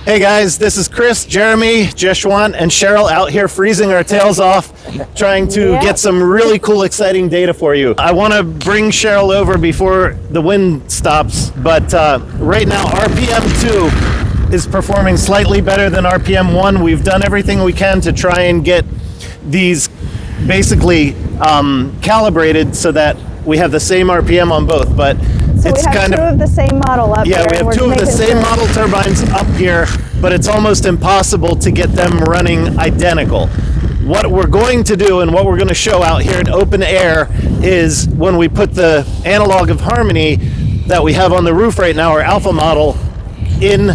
Hey guys, this is Chris, Jeremy, Jeshwant, and Cheryl out here freezing our tails off, trying to get some really cool, exciting data for you. I want to bring Cheryl over before the wind stops, but right now RPM 2 is performing slightly better than RPM 1. We've done everything we can to try and get these basically calibrated so that we have the same RPM on both, but so it's kind of the same model up here. Yeah, we have two of the same model turbines up here, but it's almost impossible to get them running identical. What we're going to do and what we're going to show out here in open air is when we put the analog of harmony that we have on the roof right now, our alpha model, in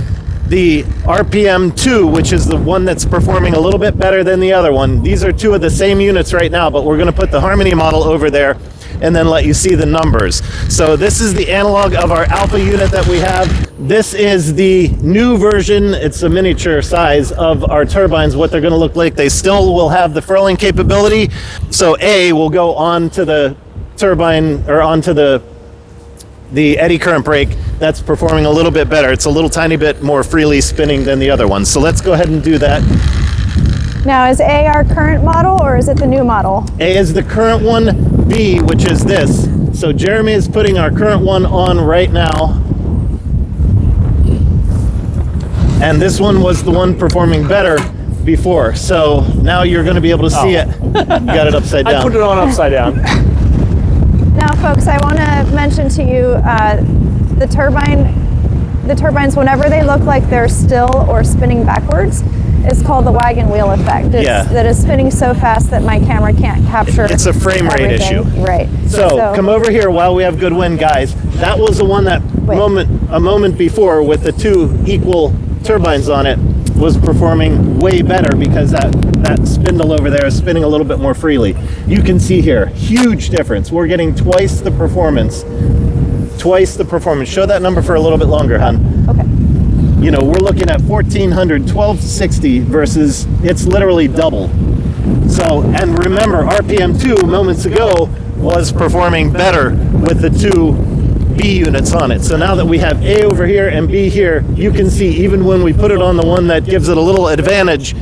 the RPM 2, which is the one that's performing a little bit better than the other one. These are two of the same units right now, but we're going to put the harmony model over there and then let you see the numbers. So this is the analog of our alpha unit that we have. This is the new version. It's a miniature size of our turbines, what they're going to look like. They still will have the furling capability. So A will go onto the turbine or onto the eddy current brake. That's performing a little bit better. It's a little tiny bit more freely spinning than the other one. So let's go ahead and do that. Now, is A our current model or is it the new model? A is the current one, B, which is this. So Jeremy is putting our current one on right now. And this one was the one performing better before. So now you're going to be able to see it. You got it upside down. I put it on upside down. Now, folks, I want to mention to you the turbines, whenever they look like they're still or spinning backwards, it's called the wagon wheel effect. That is spinning so fast that my camera can't capture. It's a frame rate issue. Right. So come over here while we have good wind, guys. That was the one that a moment before with the two equal turbines on it was performing way better because that spindle over there is spinning a little bit more freely. You can see here, huge difference. We're getting twice the performance. Twice the performance. Show that number for a little bit longer, hon. Okay. You know, we're looking at 1400, 1260 versus it's literally double. So, and remember, RPM 2 moments ago was performing better with the two B units on it. So now that we have A over here and B here, you can see even when we put it on the one that gives it a little advantage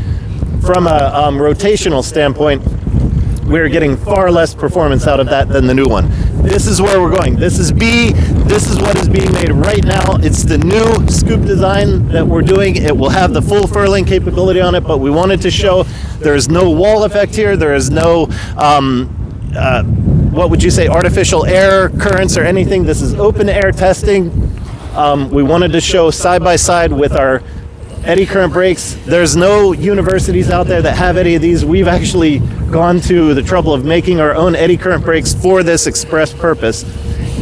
from a rotational standpoint, we're getting far less performance out of that than the new one. This is where we're going. This is B. This is what is being made right now. It's the new scoop design that we're doing. It will have the full furling capability on it, but we wanted to show there is no wall effect here. There is no, what would you say, artificial air currents or anything. This is open air testing. We wanted to show side by side with our eddy current brakes. There's no universities out there that have any of these. We've actually gone to the trouble of making our own eddy current brakes for this express purpose,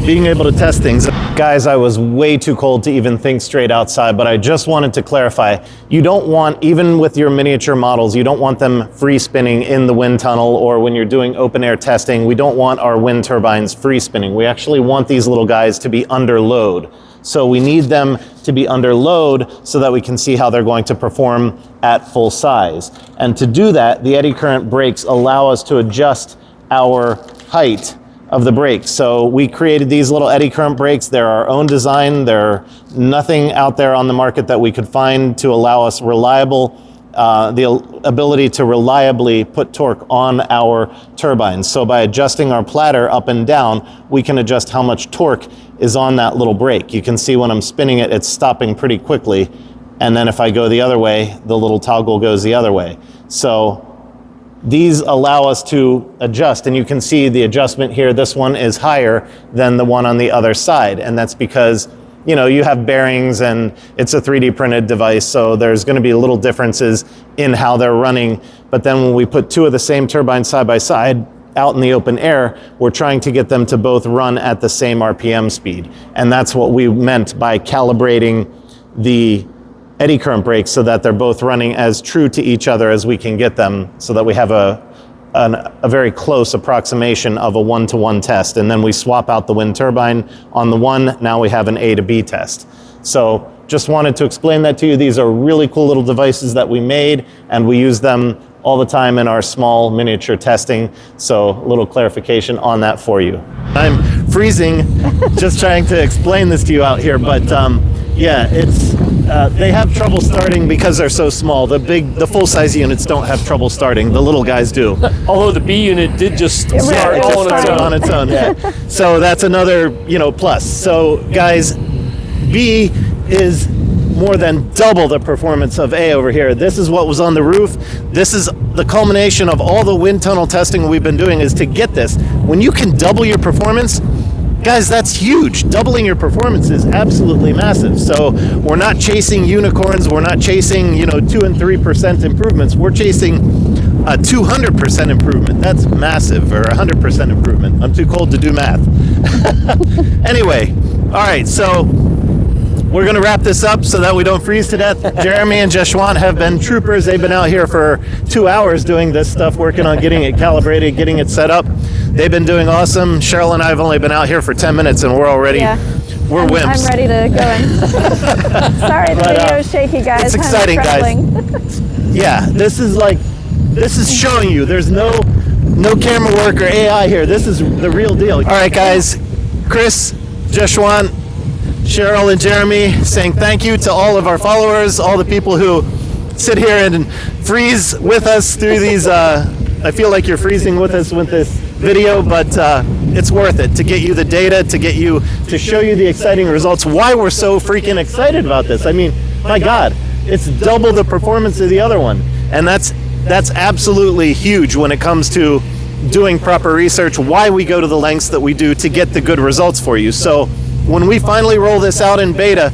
being able to test things. Guys, I was way too cold to even think straight outside, but I just wanted to clarify, you don't want, even with your miniature models, you don't want them free spinning in the wind tunnel or when you're doing open air testing. We don't want our wind turbines free spinning. We actually want these little guys to be under load. So we need them to be under load so that we can see how they're going to perform at full size. And to do that, the eddy current brakes allow us to adjust our height of the brakes. So we created these little eddy current brakes. They're our own design. They're nothing out there on the market that we could find to allow us the ability to reliably put torque on our turbines. So by adjusting our platter up and down, we can adjust how much torque is on that little brake. You can see when I'm spinning it, it's stopping pretty quickly. And then if I go the other way, the little toggle goes the other way. So these allow us to adjust, and you can see the adjustment here. This one is higher than the one on the other side, and that's because you have bearings and it's a 3D printed device, so there's going to be little differences in how they're running. But then when we put two of the same turbines side by side out in the open air, we're trying to get them to both run at the same RPM speed. And that's what we meant by calibrating the eddy current brakes so that they're both running as true to each other as we can get them, so that we have a very close approximation of a one-to-one test. And then we swap out the wind turbine on the one. Now we have an A to B test. So just wanted to explain that to you. These are really cool little devices that we made, and we use them all the time in our small miniature testing. So a little clarification on that for you. I'm freezing just trying to explain this to you out here, but Yeah, it's they have trouble starting because they're so small. The full-size units don't have trouble starting. The little guys do. Although the B unit did just It start just all on its started. own. on its own. Yeah. So that's another, plus. So guys, B is more than double the performance of A over here. This is what was on the roof. This is the culmination of all the wind tunnel testing we've been doing, is to get this. When you can double your performance, guys, that's huge. Doubling your performance is absolutely massive. So we're not chasing unicorns. We're not chasing, 2 and 3% improvements. We're chasing a 200% improvement. That's massive, or 100% improvement. I'm too cold to do math. Anyway, all right, so we're going to wrap this up so that we don't freeze to death. Jeremy and Jeshwant have been troopers. They've been out here for 2 hours doing this stuff, working on getting it calibrated, getting it set up. They've been doing awesome. Cheryl and I have only been out here for 10 minutes, and we're already, we're wimps. I'm ready to go in. Sorry, the video is shaky, guys. It's exciting, guys. Yeah, this is showing you there's no camera work or AI here. This is the real deal. All right, guys, Chris, Jeshwant, Cheryl, and Jeremy saying thank you to all of our followers, all the people who sit here and freeze with us through these. I feel like you're freezing with us with this video, but it's worth it to get you the data, to show you the exciting results, why we're so freaking excited about this. I mean, my God, it's double the performance of the other one. And that's absolutely huge when it comes to doing proper research, why we go to the lengths that we do to get the good results for you. So when we finally roll this out in beta,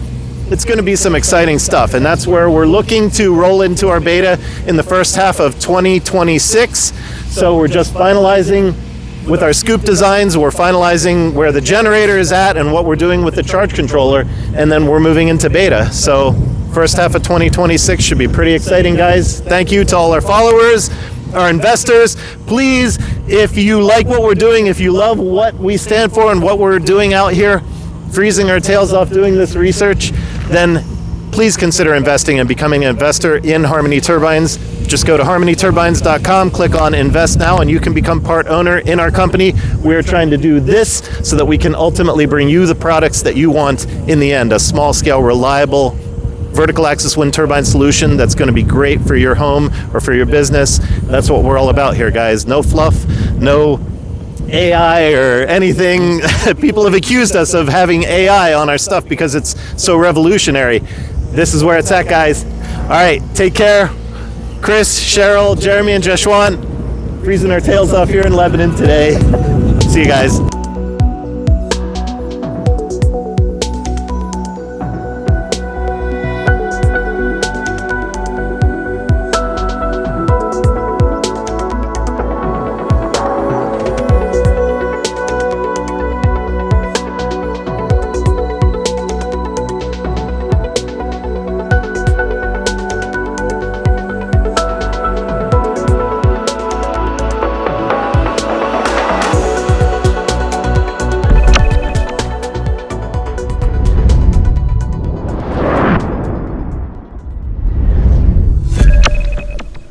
it's going to be some exciting stuff, and that's where we're looking to roll into our beta in the first half of 2026. So we're just finalizing with our scoop designs, we're finalizing where the generator is at and what we're doing with the charge controller, and then we're moving into beta. So first half of 2026 should be pretty exciting, guys. Thank you to all our followers, our investors. Please, if you like what we're doing, if you love what we stand for and what we're doing out here, freezing our tails off doing this research, then please consider investing and becoming an investor in Harmony Turbines. Just go to harmonyturbines.com, click on Invest Now, and you can become part owner in our company. We're trying to do this so that we can ultimately bring you the products that you want in the end, a small-scale, reliable, vertical axis wind turbine solution that's going to be great for your home or for your business. That's what we're all about here, guys. No fluff, no AI or anything. People have accused us of having AI on our stuff because it's so revolutionary. This is where it's at, guys. All right, take care. Chris, Cheryl, Jeremy, and Jeshwant, freezing our tails off here in Lebanon today. See you guys.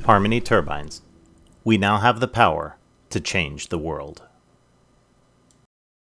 Harmony Turbines. We now have the power to change the world.